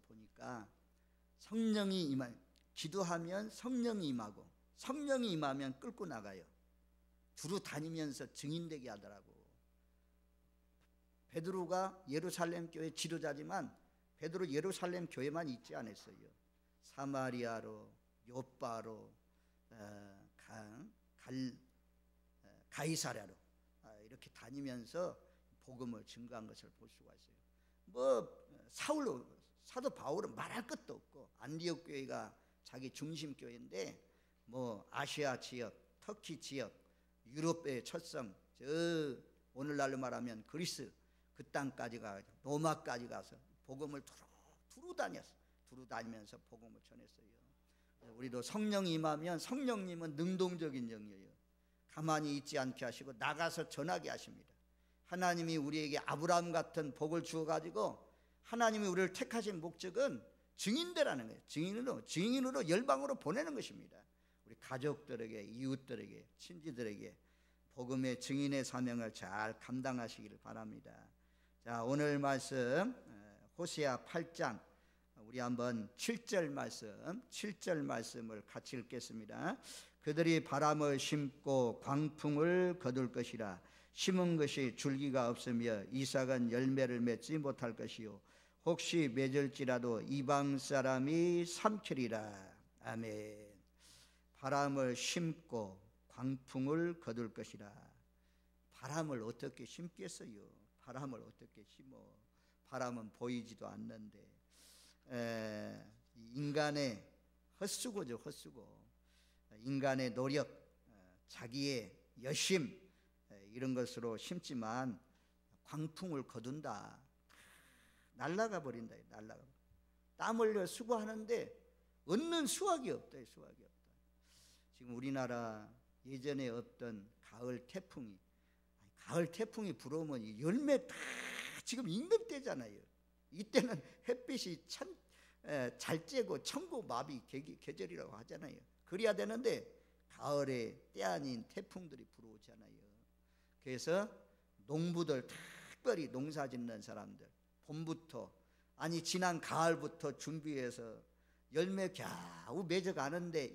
보니까 성령이 기도하면 성령이 임하고 성령이 임하면 끌고 나가요. 두루 다니면서 증인되게 하더라고. 베드로가 예루살렘 교회 지도자지만 베드로 예루살렘 교회만 있지 않았어요. 사마리아로, 요빠로, 가이사랴로 이렇게 다니면서 복음을 증거한 것을 볼 수가 있어요. 사도 바울은 말할 것도 없고 안디옥 교회가 자기 중심 교회인데 아시아 지역, 터키 지역, 유럽의 첫성, 오늘날로 말하면 그리스 그 땅까지 가서 로마까지 가서 복음을 두루 다니면서 복음을 전했어요. 우리도 성령이 임하면 성령님은 능동적인 영이에요. 가만히 있지 않게 하시고 나가서 전하게 하십니다. 하나님이 우리에게 아브라함 같은 복을 주어가지고 하나님이 우리를 택하신 목적은 증인되라는 거예요. 증인으로 열방으로 보내는 것입니다. 우리 가족들에게, 이웃들에게, 친지들에게 복음의 증인의 사명을 잘 감당하시기를 바랍니다. 자, 오늘 말씀 호세아 8장 우리 한번 7절 말씀을 같이 읽겠습니다. 그들이 바람을 심고 광풍을 거둘 것이라. 심은 것이 줄기가 없으며 이삭은 열매를 맺지 못할 것이요 혹시 맺을지라도 이방 사람이 삼키리라. 아멘. 바람을 심고 광풍을 거둘 것이라. 바람을 어떻게 심겠어요? 바람을 어떻게 심어? 바람은 보이지도 않는데. 인간의 헛수고죠, 헛수고. 인간의 노력, 자기의 열심 이런 것으로 심지만 광풍을 거둔다. 날아가 버린다. 땀 흘려 수고하는데 얻는 수확이 없다. 지금 우리나라 예전에 없던 가을 태풍이 불어오면 열매 다 지금 임금때잖아요. 이때는 햇빛이 잘 쬐고 천고마비 계절이라고 하잖아요. 그래야 되는데 가을에 때 아닌 태풍들이 불어오잖아요. 그래서 농부들, 특별히 농사 짓는 사람들 봄부터 지난 가을부터 준비해서 열매 겨우 맺어가는데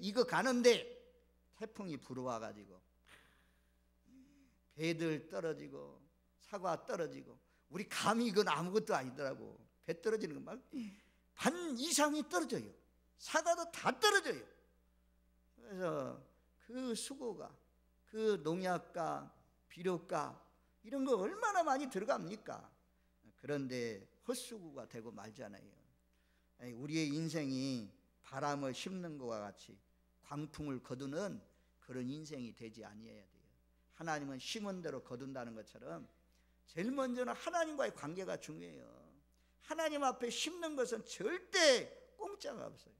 태풍이 불어와가지고 배들 떨어지고 사과 떨어지고 우리 감이 이건 아무것도 아니더라고. 배 떨어지는 건 막 반 이상이 떨어져요. 사과도 다 떨어져요. 그래서 그 수고가, 그 농약가, 비료가 이런 거 얼마나 많이 들어갑니까? 그런데 헛수고가 되고 말잖아요. 우리의 인생이 바람을 심는 것과 같이 광풍을 거두는 그런 인생이 되지 아니해야 돼요. 하나님은 심은 대로 거둔다는 것처럼 제일 먼저는 하나님과의 관계가 중요해요. 하나님 앞에 심는 것은 절대 공짜가 없어요.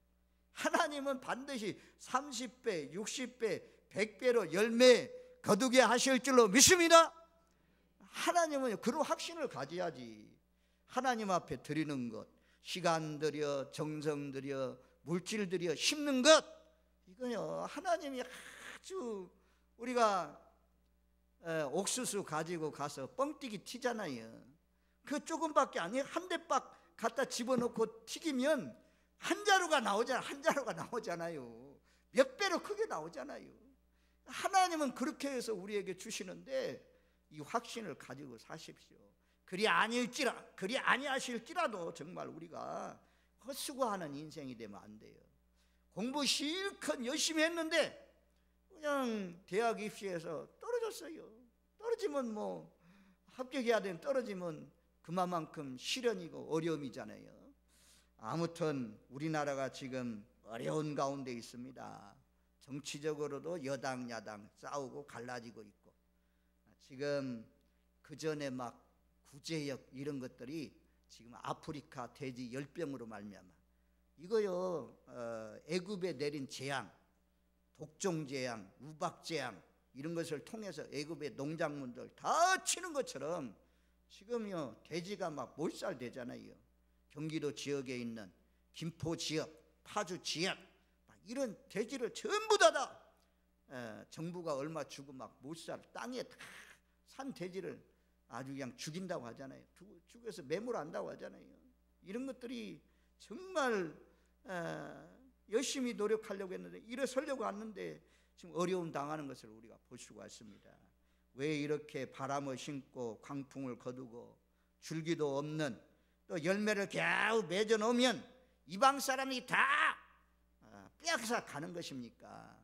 하나님은 반드시 30배, 60배, 100배로 열매 거두게 하실 줄로 믿습니다. 하나님은 그런 확신을 가져야지. 하나님 앞에 드리는 것, 시간 들여, 정성 들여, 물질 들여 심는 것, 이거요 하나님이 아주 우리가 옥수수 가지고 가서 뻥튀기 튀잖아요. 그 조금밖에 아니에요. 한 대박 갖다 집어넣고 튀기면 한 자루가 나오잖아요. 몇 배로 크게 나오잖아요. 하나님은 그렇게 해서 우리에게 주시는데 이 확신을 가지고 사십시오. 그리 아니하실지라도 정말 우리가 헛수고하는 인생이 되면 안 돼요. 공부 실컷 열심히 했는데 그냥 대학 입시에서 떨어졌어요. 떨어지면 합격해야 되는 떨어지면 그만큼 시련이고 어려움이잖아요. 아무튼 우리나라가 지금 어려운 가운데 있습니다. 정치적으로도 여당 야당 싸우고 갈라지고 있고 지금 그전에 막 구제역 이런 것들이 지금 아프리카 돼지 열병으로 말미암아 이거요 애굽에 내린 재앙, 독종 재앙, 우박 재앙 이런 것을 통해서 애굽의 농작물들 다 치는 것처럼 지금요 돼지가 막 몰살되잖아요. 경기도 지역에 있는 김포 지역, 파주 지역 이런 돼지를 전부 다 정부가 얼마 주고 막 몰살 땅에 다 산 돼지를 아주 그냥 죽인다고 하잖아요. 죽여서 매물한다고 하잖아요. 이런 것들이 정말 열심히 노력하려고 했는데 일어서려고 하는데 지금 어려움 당하는 것을 우리가 볼 수가 있습니다. 왜 이렇게 바람을 심고 광풍을 거두고 줄기도 없는 또 열매를 겨우 맺어 놓으면 이방 사람이 다 빼앗아 가는 것입니까?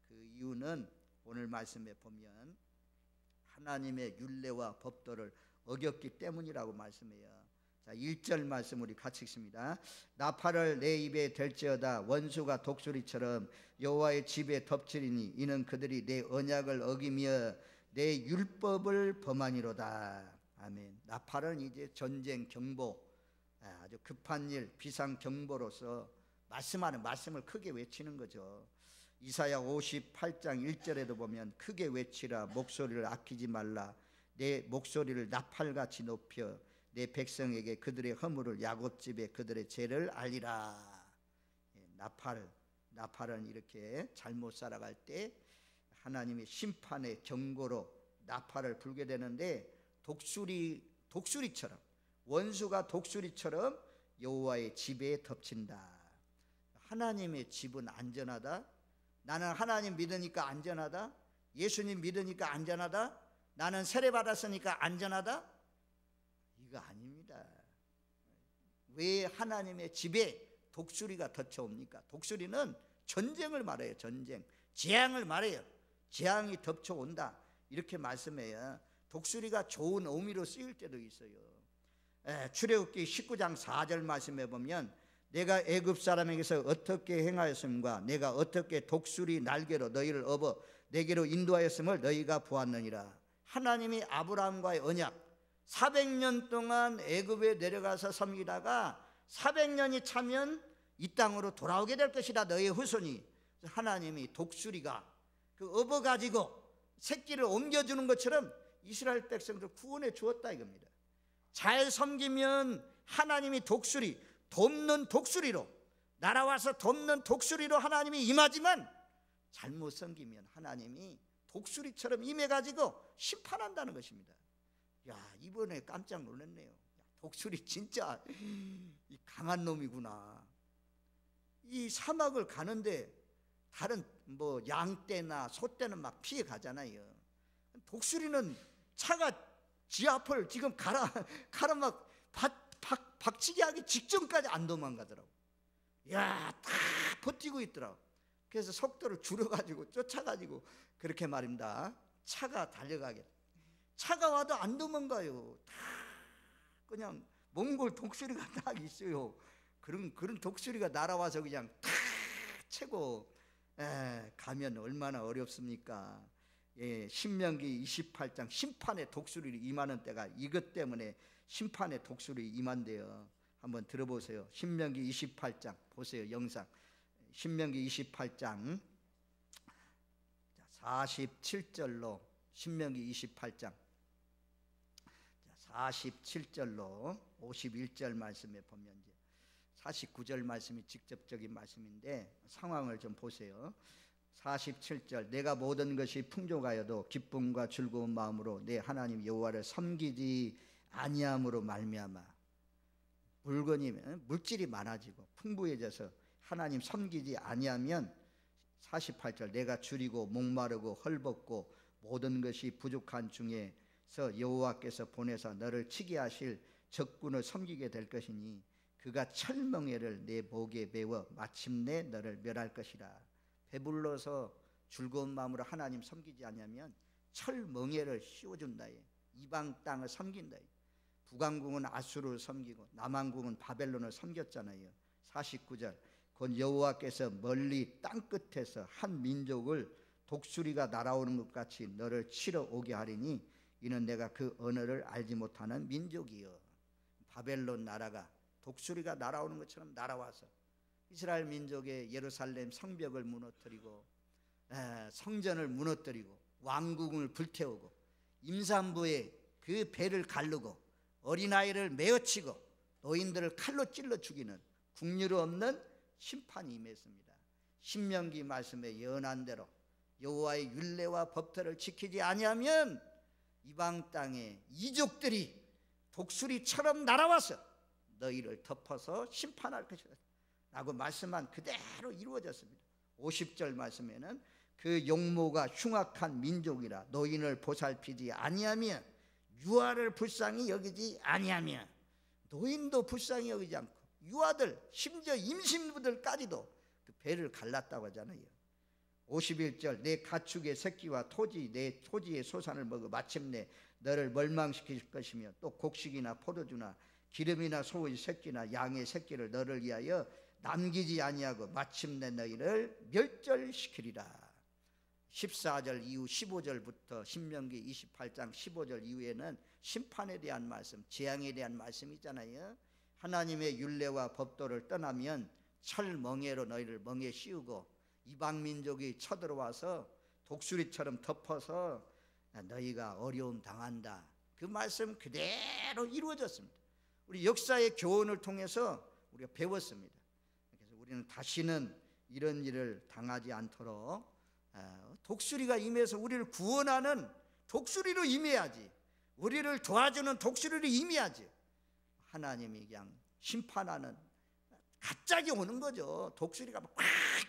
그 이유는 오늘 말씀에 보면 하나님의 율례와 법도를 어겼기 때문이라고 말씀해요. 자, 1절 말씀 우리 같이 읽습니다. 나팔을 내 입에 댈지어다 원수가 독수리처럼 여호와의 집에 덮치리니 이는 그들이 내 언약을 어기며 내 율법을 범하니로다. 아멘. 나팔은 이제 전쟁 경보, 아주 급한 일 비상 경보로서 말씀하는 말씀을 크게 외치는 거죠. 이사야 58장 1절에도 보면 크게 외치라 목소리를 아끼지 말라 내 목소리를 나팔같이 높여 내 백성에게 그들의 허물을 야곱집에 그들의 죄를 알리라. 나팔은 이렇게 잘못 살아갈 때 하나님의 심판의 경고로 나팔을 불게 되는데 독수리처럼 원수가 독수리처럼 여호와의 집에 덮친다. 하나님의 집은 안전하다? 나는 하나님 믿으니까 안전하다? 예수님 믿으니까 안전하다? 나는 세례 받았으니까 안전하다? 이거 아닙니다. 왜 하나님의 집에 독수리가 덮쳐옵니까? 독수리는 전쟁을 말해요. 전쟁, 재앙을 말해요. 재앙이 덮쳐온다 이렇게 말씀해요. 독수리가 좋은 의미로 쓰일 때도 있어요. 출애굽기 19장 4절 말씀해 보면 내가 애굽 사람에게서 어떻게 행하였음과 내가 어떻게 독수리 날개로 너희를 업어 내게로 인도하였음을 너희가 보았느니라. 하나님이 아브라함과의 언약 400년 동안 애굽에 내려가서 섬기다가 400년이 차면 이 땅으로 돌아오게 될 것이다 너희의 후손이. 하나님이 독수리가 그 업어가지고 새끼를 옮겨주는 것처럼 이스라엘 백성들을 구원해 주었다 이겁니다. 잘 섬기면 하나님이 독수리 돕는 독수리로 날아와서 돕는 독수리로 하나님이 임하지만 잘못 섬기면 하나님이 독수리처럼 임해가지고 심판한다는 것입니다. 야, 이번에 깜짝 놀랐네요. 독수리 진짜 강한 놈이구나. 이 사막을 가는데 다른 뭐 양떼나 소떼는 막 피해 가잖아요. 독수리는 차가 지 앞을 지금 가라 막 박치기 하기 직전까지 안 도망가더라고. 야, 다 버티고 있더라고. 그래서 속도를 줄여가지고 쫓아가지고 그렇게 말입니다. 차가 달려가게. 차가 와도 안 도망가요. 다 그냥 몽골 독수리가 딱 있어요. 그런 독수리가 날아와서 그냥 탁 채고 가면 얼마나 어렵습니까? 신명기 28장 심판의 독수리 임하는 때가 이것 때문에 심판의 독수리 임한대요. 한번 들어보세요. 신명기 28장 보세요. 영상 신명기 28장 47절로 신명기 28장 47절로 51절 말씀에 보면 이제 49절 말씀이 직접적인 말씀인데 상황을 좀 보세요. 47절 내가 모든 것이 풍족하여도 기쁨과 즐거운 마음으로 내 하나님 여호와를 섬기지 아니함으로 말미암아 물질이 많아지고 풍부해져서 하나님 섬기지 아니하면 48절 내가 줄이고 목마르고 헐벗고 모든 것이 부족한 중에서 여호와께서 보내서 너를 치게 하실 적군을 섬기게 될 것이니 그가 철멍에를 내 목에 메워 마침내 너를 멸할 것이라. 배불러서 즐거운 마음으로 하나님 섬기지 않으면 철멍에를 씌워준다. 이방 땅을 섬긴다. 북왕국은 아수르를 섬기고 남왕국은 바벨론을 섬겼잖아요. 49절 곧 여호와께서 멀리 땅끝에서 한 민족을 독수리가 날아오는 것 같이 너를 치러 오게 하리니 이는 내가 그 언어를 알지 못하는 민족이요. 바벨론 나라가 독수리가 날아오는 것처럼 날아와서 이스라엘 민족의 예루살렘 성벽을 무너뜨리고 성전을 무너뜨리고 왕궁을 불태우고 임산부의 그 배를 가르고 어린아이를 메어치고 노인들을 칼로 찔러 죽이는 국률 없는 심판이 임했습니다. 신명기 말씀에 예언한 대로 여호와의 율례와 법도를 지키지 아니하면 이방 땅에 이족들이 독수리처럼 날아와서 너희를 덮어서 심판할 것이다 라고 말씀한 그대로 이루어졌습니다. 50절 말씀에는 그 용모가 흉악한 민족이라 노인을 보살피지 아니하며 유아를 불쌍히 여기지 아니하며, 노인도 불쌍히 여기지 않고 유아들 심지어 임신부들까지도 그 배를 갈랐다고 하잖아요. 51절 내 가축의 새끼와 토지 내 토지의 소산을 먹어 마침내 너를 멸망시킬 것이며 또 곡식이나 포도주나 기름이나 소의 새끼나 양의 새끼를 너를 위하여 남기지 아니하고 마침내 너희를 멸절시키리라. 14절 이후 15절부터 신명기 28장 15절 이후에는 심판에 대한 말씀, 재앙에 대한 말씀이 있잖아요. 하나님의 율례와 법도를 떠나면 철멍에로 너희를 멍에 씌우고 이방 민족이 쳐들어와서 독수리처럼 덮어서 너희가 어려움 당한다. 그 말씀 그대로 이루어졌습니다. 우리 역사의 교훈을 통해서 우리가 배웠습니다. 그래서 우리는 다시는 이런 일을 당하지 않도록 독수리가 임해서 우리를 구원하는 독수리로 임해야지, 우리를 도와주는 독수리로 임해야지. 하나님이 그냥 심판하는 갑자기 오는 거죠. 독수리가 막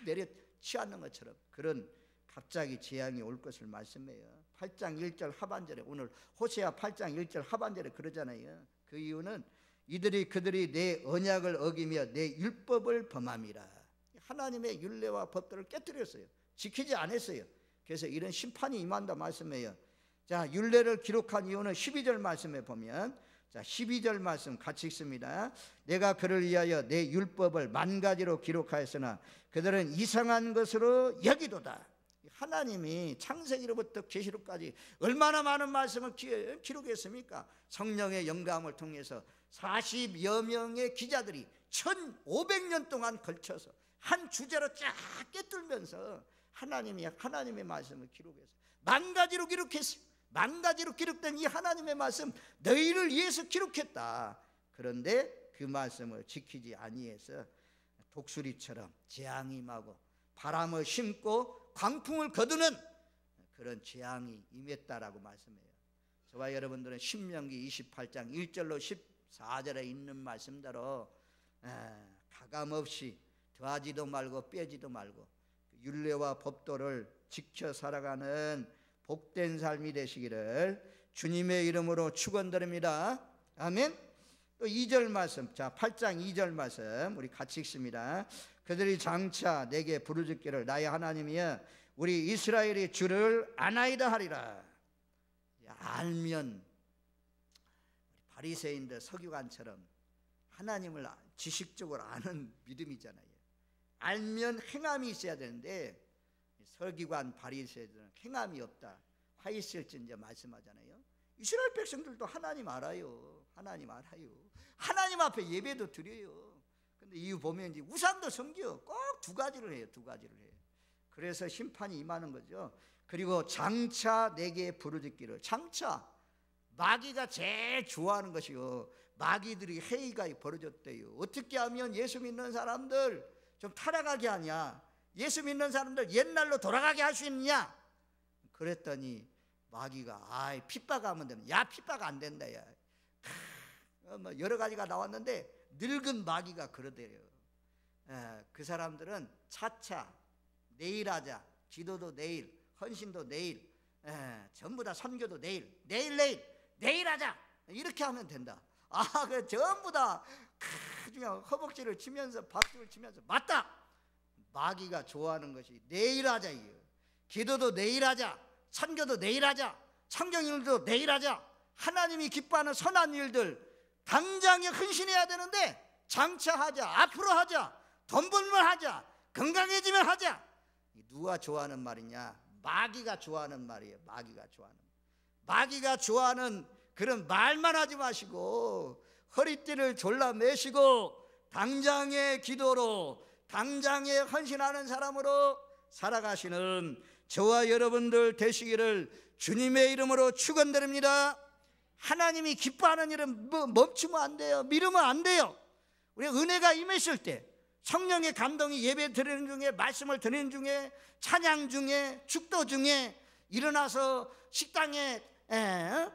내려 치않는 것처럼 그런 갑자기 재앙이 올 것을 말씀해요. 8장 1절 하반절에, 오늘 호세아 8장 1절 하반절에 그러잖아요. 그 이유는 그들이 내 언약을 어기며 내 율법을 범함이라. 하나님의 율례와 법들을 깨뜨렸어요. 지키지 않았어요. 그래서 이런 심판이 임한다 말씀해요. 자, 율례를 기록한 이유는 12절 말씀에 보면, 자 12절 말씀 같이 읽습니다. 내가 그를 위하여 내 율법을 만 가지로 기록하였으나 그들은 이상한 것으로 여기도다. 하나님이 창세기로부터 계시록까지 얼마나 많은 말씀을 기록했습니까? 성령의 영감을 통해서 40여 명의 기자들이 1500년 동안 걸쳐서 한 주제로 쫙 깨뚫면서 하나님의 말씀을 기록했어요. 만 가지로 기록했어요. 만 가지로 기록된 이 하나님의 말씀 너희를 위해서 기록했다. 그런데 그 말씀을 지키지 아니해서 독수리처럼 재앙이 임하고 바람을 심고 광풍을 거두는 그런 재앙이 임했다라고 말씀해요. 저와 여러분들은 신명기 28장 1절로 14절에 있는 말씀대로 가감없이 더하지도 말고 빼지도 말고 율례와 법도를 지켜 살아가는 복된 삶이 되시기를 주님의 이름으로 축원드립니다. 아멘. 또 2절 말씀, 자 8장 2절 말씀 우리 같이 읽습니다. 그들이 장차 내게 부르짖기를 나의 하나님이여 우리 이스라엘이 주를 아나이다 하리라. 알면 바리새인들 서기관처럼 하나님을 지식적으로 아는 믿음이잖아요. 알면 행함이 있어야 되는데 서기관 바리새인들은 행함이 없다. 화 있을진저 말씀하잖아요. 이스라엘 백성들도 하나님 알아요. 하나님 알아요. 하나님 앞에 예배도 드려요. 근데 이유 보면 이제 우상도 섬겨. 꼭 두 가지를 해요. 두 가지를 해요. 그래서 심판이 임하는 거죠. 그리고 장차 내게 부르짖기를. 장차 마귀가 제일 좋아하는 것이요, 마귀들이 회의가 벌어졌대요. 어떻게 하면 예수 믿는 사람들 좀 타락하게 하냐, 예수 믿는 사람들 옛날로 돌아가게 할 수 있느냐. 그랬더니 마귀가 핍박하면 되면, 야 핍박 안 된다, 야 뭐 여러 가지가 나왔는데 늙은 마귀가 그러대요. 그 사람들은 차차 내일 하자, 기도도 내일, 헌신도 내일, 전부 다 선교도 내일 하자, 이렇게 하면 된다. 그 전부 다 그냥 허벅지를 치면서 박수를 치면서 맞다. 마귀가 좋아하는 것이 내일 하자, 이요. 기도도 내일 하자, 선교도 내일 하자, 성경일도 내일 하자. 하나님이 기뻐하는 선한 일들 당장에 헌신해야 되는데 장차 하자, 앞으로 하자, 돈 벌면 하자, 건강해지면 하자. 누가 좋아하는 말이냐? 마귀가 좋아하는 말이에요. 마귀가 좋아하는 그런 말만 하지 마시고 허리띠를 졸라매시고 당장의 기도로, 당장에 헌신하는 사람으로 살아가시는 저와 여러분들 되시기를 주님의 이름으로 축원드립니다. 하나님이 기뻐하는 일은 멈추면 안 돼요. 미루면 안 돼요. 우리 은혜가 임했을 때, 성령의 감동이 예배 드리는 중에, 말씀을 드리는 중에, 찬양 중에, 축도 중에, 일어나서 식당에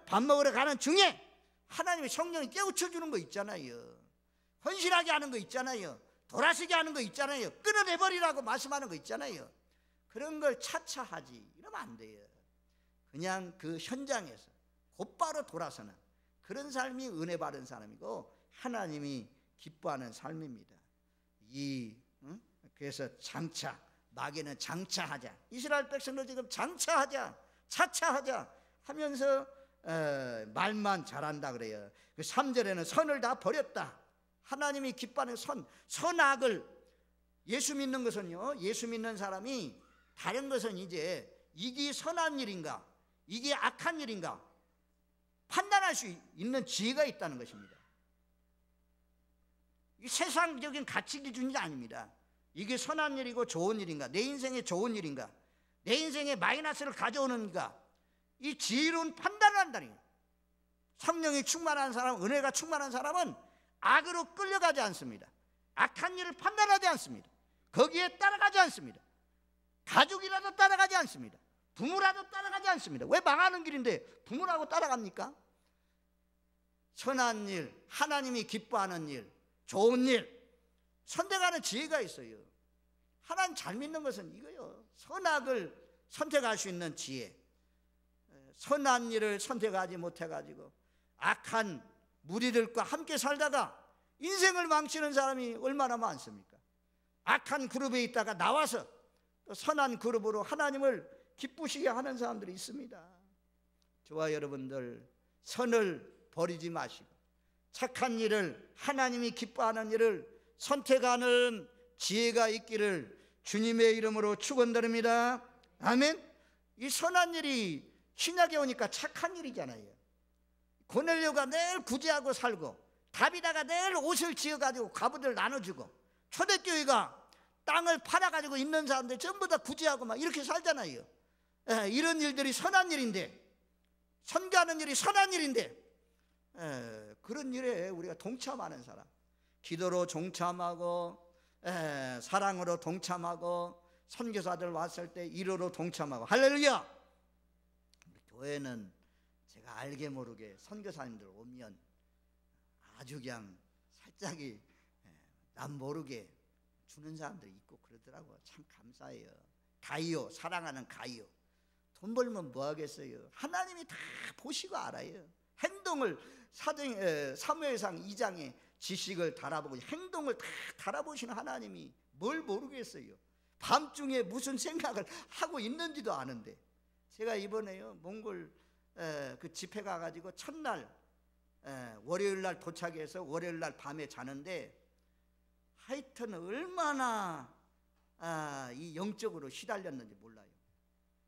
밥 먹으러 가는 중에 하나님의 성령이 깨우쳐 주는 거 있잖아요. 헌신하게 하는 거 있잖아요. 돌아서게 하는 거 있잖아요. 끊어내버리라고 말씀하는 거 있잖아요. 그런 걸 차차 하지. 이러면 안 돼요. 그냥 그 현장에서 곧바로 돌아서는 그런 삶이 은혜 받은 사람이고 하나님이 기뻐하는 삶입니다. 그래서 장차, 마귀는 장차하자. 이스라엘 백성도 지금 장차하자, 차차하자 하면서 말만 잘한다 그래요. 그 3절에는 선을 다 버렸다. 하나님이 기뻐하는 선악을, 예수 믿는 것은요, 예수 믿는 사람이 다른 것은 이제 이게 선한 일인가 이게 악한 일인가 판단할 수 있는 지혜가 있다는 것입니다. 이 세상적인 가치 기준이 아닙니다. 이게 선한 일이고 좋은 일인가, 내 인생에 좋은 일인가, 내 인생에 마이너스를 가져오는가, 이 지혜로운 판단을 한다는 거예요. 성령이 충만한 사람, 은혜가 충만한 사람은 악으로 끌려가지 않습니다. 악한 일을 판단하지 않습니다. 거기에 따라가지 않습니다. 가족이라도 따라가지 않습니다. 부모라도 따라가지 않습니다. 왜 망하는 길인데 부모라고 따라갑니까? 선한 일, 하나님이 기뻐하는 일, 좋은 일 선택하는 지혜가 있어요. 하나님 잘 믿는 것은 이거요. 선악을 선택할 수 있는 지혜. 선한 일을 선택하지 못해가지고 악한 무리들과 함께 살다가 인생을 망치는 사람이 얼마나 많습니까? 악한 그룹에 있다가 나와서 또 선한 그룹으로 하나님을 기쁘시게 하는 사람들이 있습니다. 저와 여러분들 선을 버리지 마시고 착한 일을, 하나님이 기뻐하는 일을 선택하는 지혜가 있기를 주님의 이름으로 축원드립니다. 아멘. 이 선한 일이 신약에 오니까 착한 일이잖아요. 고넬료가 늘 구제하고 살고, 다비다가 늘 옷을 지어가지고 과부들 나눠주고, 초대교회가 땅을 팔아가지고 있는 사람들 전부 다 구제하고 막 이렇게 살잖아요. 이런 일들이 선한 일인데, 선교하는 일이 선한 일인데, 그런 일에 우리가 동참하는 사람, 기도로 동참하고 사랑으로 동참하고 선교사들 왔을 때 일호로 동참하고, 할렐루야. 우리 교회는 제가 알게 모르게 선교사님들 오면 아주 그냥 살짝이 남 모르게 주는 사람들이 있고 그러더라고요. 참 감사해요. 가이오, 사랑하는 가이오. 돈 벌면 뭐 하겠어요. 하나님이 다 보시고 알아요. 행동을 사무엘상 2장에 지식을 달아보고 행동을 다 달아보시는 하나님이 뭘 모르겠어요. 밤중에 무슨 생각을 하고 있는지도 아는데, 제가 이번에요 몽골 그 집회 가가지고 첫날 월요일날 도착해서 월요일날 밤에 자는데, 하여튼 얼마나 이 영적으로 시달렸는지 몰라요.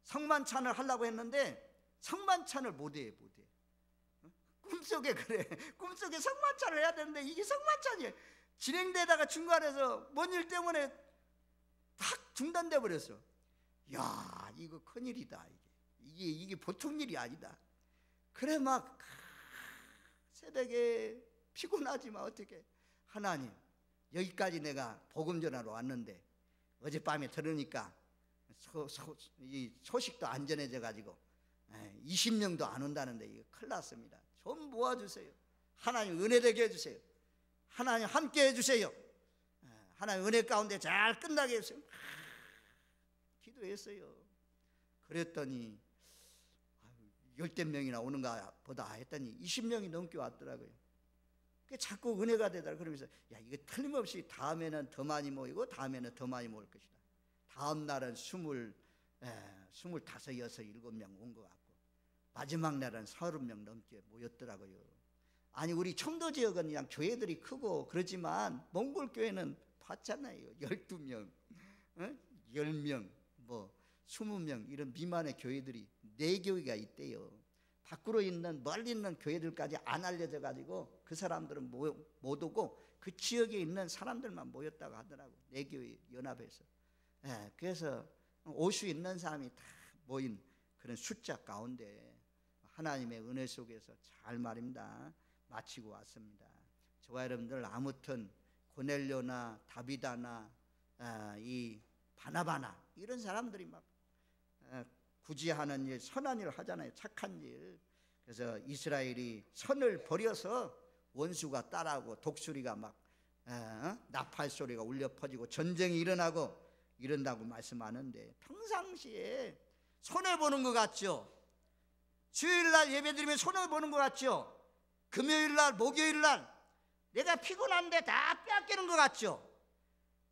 성만찬을 하려고 했는데 성만찬을 못해. 꿈속에 그래. 꿈속에 성만찬을 해야 되는데 이게 성만찬이 진행되다가 중간에서 뭔 일 때문에 탁 중단돼 버렸어. 야, 이거 큰일이다. 이게 보통 일이 아니다. 그래 막 새벽에 피곤하지만 어떻게, 하나님 여기까지 내가 복음 전하러 왔는데 어젯밤에 들으니까 이 소식도 안 전해져 가지고 20명도 안 온다는데 이거 큰일 났습니다. 좀 모아주세요. 하나님 은혜 되게 해주세요. 하나님 함께 해주세요. 하나님 은혜 가운데 잘 끝나게 해주세요. 기도했어요. 그랬더니 10대 명이나 오는가 보다 했더니 20명이 넘게 왔더라고요. 그게 자꾸 은혜가 되더라고요. 그러면서 야, 이거 틀림없이 다음에는 더 많이 모이고 다음에는 더 많이 모일 것이다. 다음 날은 25, 6, 7명 온 것 같고, 마지막 날은 30명 넘게 모였더라고요. 아니 우리 청도 지역은 그냥 교회들이 크고 그러지만 몽골 교회는 봤잖아요. 12명, 10명, 뭐 20명 이런 미만의 교회들이 4교회가 있대요. 밖으로 있는 멀리 있는 교회들까지 안 알려져 가지고 그 사람들은 못 오고 그 지역에 있는 사람들만 모였다고 하더라고. 4교회 연합해서. 그래서 올 수 있는 사람이 다 모인 그런 숫자 가운데 하나님의 은혜 속에서 잘 말입니다. 마치고 왔습니다. 저와 여러분들 아무튼 고넬료나 다비다나 이 바나바나 이런 사람들이 막 구제하는 일, 선한 일을 하잖아요. 착한 일. 그래서 이스라엘이 선을 버려서 원수가 따라오고 독수리가 막 나팔 소리가 울려 퍼지고 전쟁이 일어나고 이런다고 말씀하는데, 평상시에 손해보는 것 같죠? 주일날 예배드리면 손해보는 것 같죠? 금요일날 목요일날 내가 피곤한데 다 빼앗기는 것 같죠?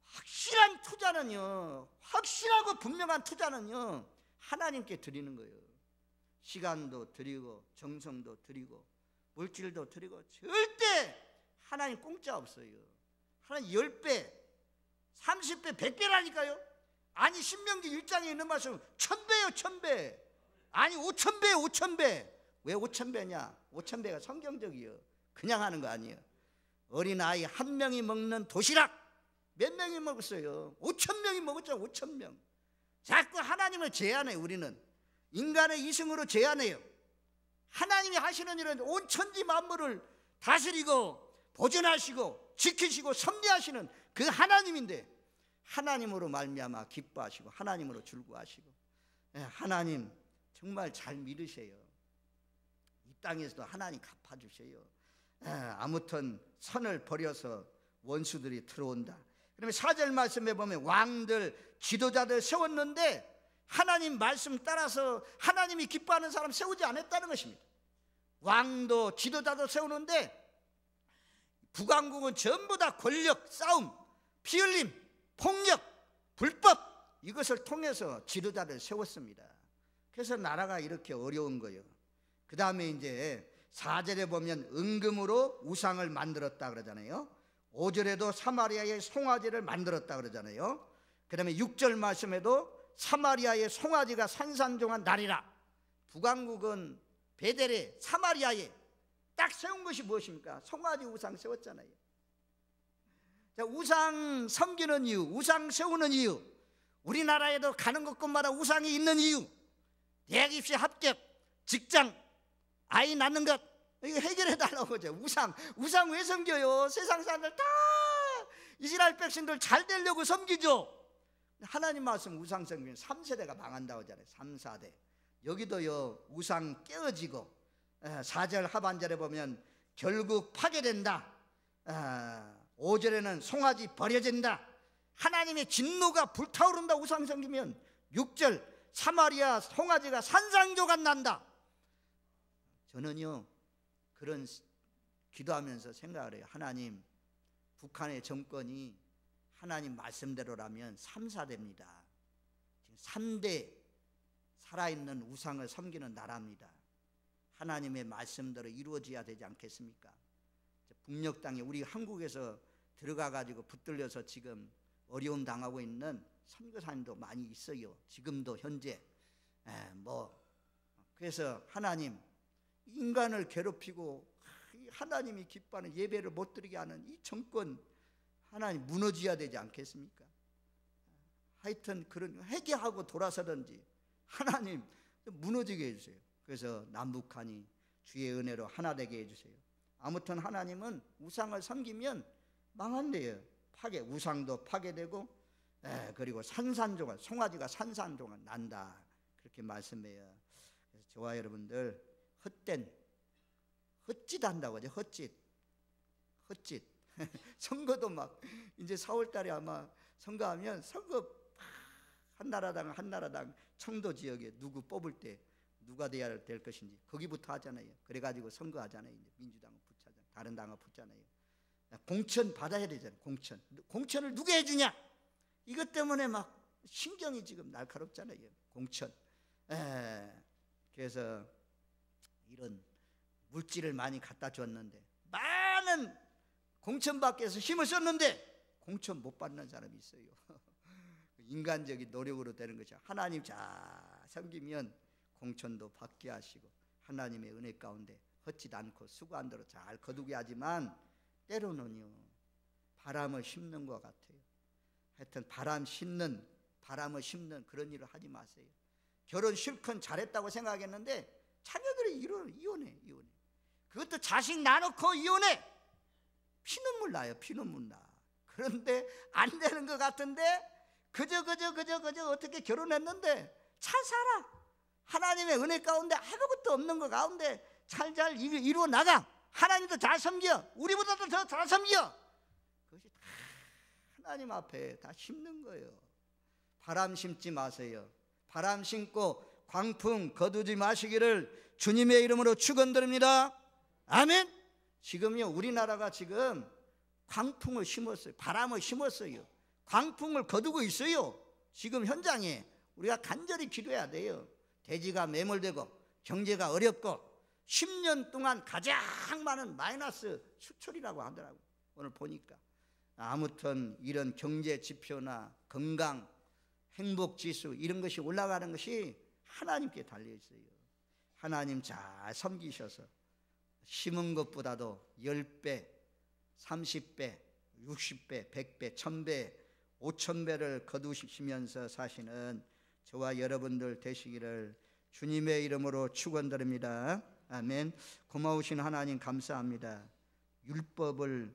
확실한 투자는요, 확실하고 분명한 투자는요, 하나님께 드리는 거예요. 시간도 드리고 정성도 드리고 물질도 드리고, 절대 하나님 공짜 없어요. 하나님 10배 30배 100배라니까요. 아니 신명기 1장에 있는 말씀 1000배요 1000배. 아니 5000배요 5000배. 왜 5000배냐? 5000배가 성경적이에요. 그냥 하는 거 아니에요. 어린아이 한 명이 먹는 도시락 몇 명이 먹었어요? 5000명이 먹었죠. 5000명. 자꾸 하나님을 제한해요. 우리는 인간의 이승으로 제한해요. 하나님이 하시는 일은 온 천지 만물을 다스리고 보존하시고 지키시고 섭리하시는 그 하나님인데, 하나님으로 말미암아 기뻐하시고 하나님으로 즐거워하시고, 하나님 정말 잘 믿으세요. 이 땅에서도 하나님 갚아주세요. 아무튼 선을 버려서 원수들이 들어온다. 그러면 4절 말씀에 보면 왕들 지도자들 세웠는데 하나님 말씀 따라서 하나님이 기뻐하는 사람 세우지 않았다는 것입니다. 왕도 지도자도 세우는데 북왕국은 전부 다 권력, 싸움, 피 흘림, 폭력, 불법, 이것을 통해서 지도자를 세웠습니다. 그래서 나라가 이렇게 어려운 거예요. 그 다음에 이제 4절에 보면 은금으로 우상을 만들었다 그러잖아요. 5절에도 사마리아의 송아지를 만들었다 그러잖아요. 그 다음에 6절 말씀에도 사마리아의 송아지가 산산종한 날이라. 북왕국은 베델에 사마리아에 딱 세운 것이 무엇입니까? 송아지 우상 세웠잖아요. 자, 우상 섬기는 이유, 우상 세우는 이유, 우리나라에도 가는 곳곳마다 우상이 있는 이유, 대학 입시 합격, 직장, 아이 낳는 것, 이거 해결해 달라고 하죠. 우상 왜 섬겨요? 세상 사람들 다 이스라엘 백성들 잘 되려고 섬기죠. 하나님 말씀 우상 섬기면 3세대가 망한다고 하잖아요. 3, 4대. 여기도요 우상 깨어지고 4절 하반절에 보면 결국 파괴된다. 5절에는 송아지 버려진다. 하나님의 진노가 불타오른다. 우상 섬기면. 6절 사마리아 송아지가 산산조각 난다. 저는요 그런 기도하면서 생각을 해요. 하나님, 북한의 정권이 하나님 말씀대로라면 3, 4대입니다. 지금 3대 살아있는 우상을 섬기는 나라입니다. 하나님의 말씀대로 이루어져야 되지 않겠습니까? 북녘 땅에 우리 한국에서 들어가 가지고 붙들려서 지금 어려움 당하고 있는 선교사님도 많이 있어요. 지금도 현재. 그래서 하나님, 인간을 괴롭히고 하나님이 기뻐하는 예배를 못 드리게 하는 이 정권, 하나님 무너져야 되지 않겠습니까? 하여튼 그런 회개하고 돌아서든지 하나님 무너지게 해주세요. 그래서 남북한이 주의 은혜로 하나 되게 해주세요. 아무튼 하나님은 우상을 섬기면 망한대요. 우상도 파괴되고, 그리고 산산조각, 송아지가 산산조각 난다, 그렇게 말씀해요. 그래서 저와 여러분들 헛짓 한다고 하죠. 헛짓 선거도 막 이제 4월달에 아마 선거하면 선거 한나라당 청도 지역에 누구 뽑을 때 누가 돼야 될 것인지 거기부터 하잖아요. 그래가지고 선거하잖아요. 이제 민주당은 붙잖아요. 다른 당은 붙잖아요. 공천 받아야 되잖아요. 공천을 누가 해주냐? 이것 때문에 막 신경이 지금 날카롭잖아요. 공천. 그래서 이런 물질을 많이 갖다 줬는데, 많은 공천 받기 위해서 힘을 썼는데 공천 못 받는 사람이 있어요. 인간적인 노력으로 되는 것이, 하나님 잘 섬기면 공천도 받게 하시고 하나님의 은혜 가운데 헛짓 않고 수고한 대로 잘 거두게 하지만, 때로는요 바람을 심는 것 같아요. 하여튼 바람을 심는 그런 일을 하지 마세요. 결혼 실컷 잘했다고 생각했는데 자녀들이 이혼해. 그것도 자식 낳아놓고 이혼해. 피눈물 나요. 피눈물 나. 그런데 안 되는 것 같은데 그저 어떻게 결혼했는데 잘 살아. 하나님의 은혜 가운데 아무것도 없는 것 가운데 잘 이루어 나가. 하나님도 잘 섬겨. 우리보다도 더 잘 섬겨. 그것이 하나님 앞에 다 심는 거예요. 바람 심지 마세요. 바람 심고 광풍 거두지 마시기를 주님의 이름으로 축원드립니다. 아멘. 지금요 우리나라가 지금 광풍을 심었어요. 바람을 심었어요. 광풍을 거두고 있어요. 지금 현장에 우리가 간절히 기도해야 돼요. 대지가 매몰되고 경제가 어렵고 10년 동안 가장 많은 마이너스 수출이라고 하더라고요. 오늘 보니까. 아무튼 이런 경제 지표나 건강, 행복 지수 이런 것이 올라가는 것이 하나님께 달려 있어요. 하나님 잘 섬기셔서 심은 것보다도 10배, 30배, 60배, 100배, 1000배, 5000배를 거두시면서 사시는 저와 여러분들 되시기를 주님의 이름으로 축원드립니다. 아멘. 고마우신 하나님 감사합니다. 율법을